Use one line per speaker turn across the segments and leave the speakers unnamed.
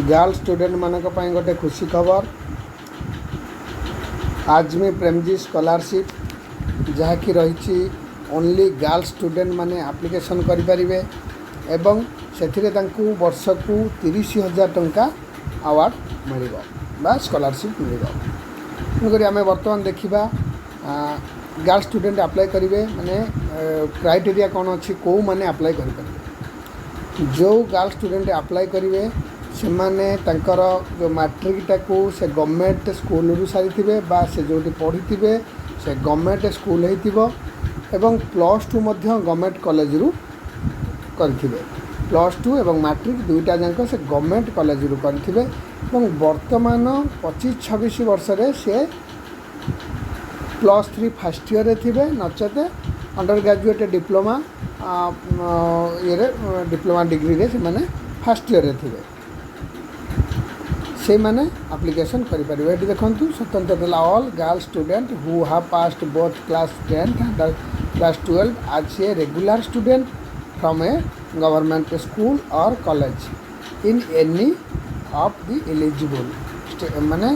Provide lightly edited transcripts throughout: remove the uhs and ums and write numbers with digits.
Girl student मानक गोटे खुशी खबर आज में प्रेमजी स्कॉलरशिप जहाँकि रही ओनली गर्ल स्टूडेंट माने एप्लिकेशन करें एवं से वर्ष को 30,000 टंका अवार्ड मिल स्कॉलरशिप मिल तेणुक आम बर्तमान देखा गर्ल स्टूडेंट अप्लाई करेंगे माने क्राइटेरिया कौन अच्छी कौ मैंने अप्लाई करेंगे जो गर्ल स्टूडेंट अप्लाई करेंगे से माने तंकर जो मैट्रिकटा को से गवर्नमेंट स्कूल रू सारी से जो पढ़ी से गवर्नमेंट स्कूल एवं +2 गवर्नमेंट कॉलेज रू करेंगे +2 एवं मैट्रिक दुईटा जाक से गवर्नमेंट कॉलेज रू करेंगे वर्तमान 25-26 वर्ष से +3 फर्स्ट ईयर थे नचते अंडर ग्रेजुएट डिप्लोमा ये डिप्लोमा डिग्री रे से माने फर्स्ट ईयर थे से माने एप्लिकेशन करें ये देखूँ स्वतंत्र देला all girl student who have passed both class 10 and class 12 as a regular student from a government school or college in any of the eligible माने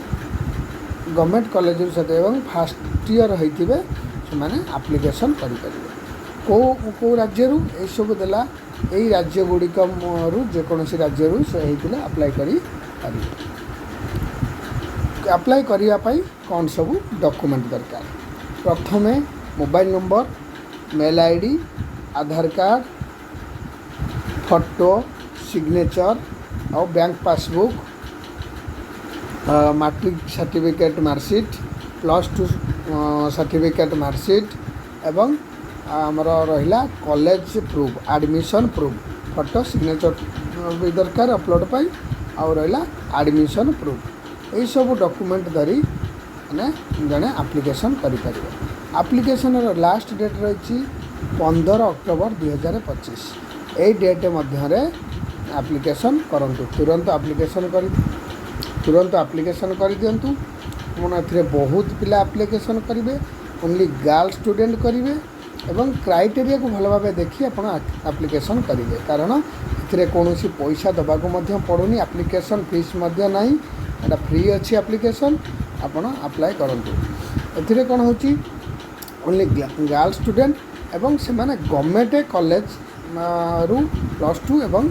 गवर्नमेंट कॉलेज सहित एवं फर्स्ट ईयर होते से माने एप्लिकेशन करें कौ राज्य यही सब देला यही राज्य गुड़िक जेकोसी राज्य से अप्लाई करें अप्लाई करने कौन सब डॉक्यूमेंट दरकार प्रथम mobile number mail ID Aadhaar card photo signature और bank passbook matric certificate marksheet +2 certificate marksheet एवं आमर रहा college proof admission proof photo signature भी दरकार अपलोड पाई और रहा एडमिशन प्रूफ यही सब डॉक्यूमेंट धरी मैंने जड़े एप्लिकेशन करें एप्लिकेशन लास्ट डेट रही 15 अक्टोबर 2025 यही डेट मध्य एप्लिकेशन करूँ तुरंत एप्लिकेशन कर दिंतु मैंने बहुत पिला एप्लिकेशन करेंगे ओनली गर्ल स्टूडेंट करेंगे एवं क्राइटेरिया को भल भाव देखिए आप एप्लिकेशन करेंगे कारण ए कौन पैसा दबाक पड़ूनी एप्लिकेशन फीस ना एटा फ्री अच्छी एप्लिकेशन आपण अप्लाई करूँ ए कौन हो ओनली गर्ल स्टूडेंट एवं से माने गवर्नमेंट कॉलेज रू +2 एवं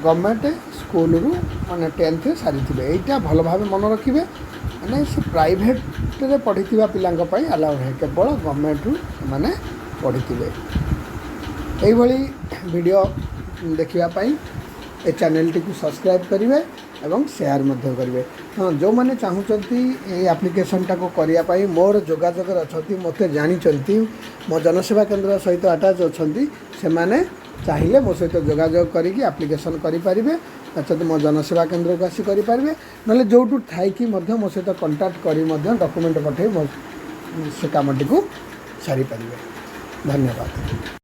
गवर्नमेंट स्कूल रू माने 10th सारी यहीटा भल भाव मन रखिए मैंने से प्राइवेट रे पढ़ी पिला अलाउ है केवल गवर्नमेंट रू माने पढ़ी यही वीडियो देखापी ए चैनल टी सब्सक्राइब करेंगे एवं शेयर करेंगे हाँ जो मैंने चाहूँगी एप्लिकेशन टाक करने मोर जोगाजोग अच्छा मत जानी मो जनसेवा केंद्र सहित अटैच अच्छा से मैंने चाहिए मो सहित जोगाजोग करके एप्लिकेशन करेंगे नचत मो जनसेवा केंद्र को आसी करेंगे ना जो थी मो सहित कंटाक्ट कर डॉक्यूमेंट पठे से कमटी को सारी पारे। धन्यवाद।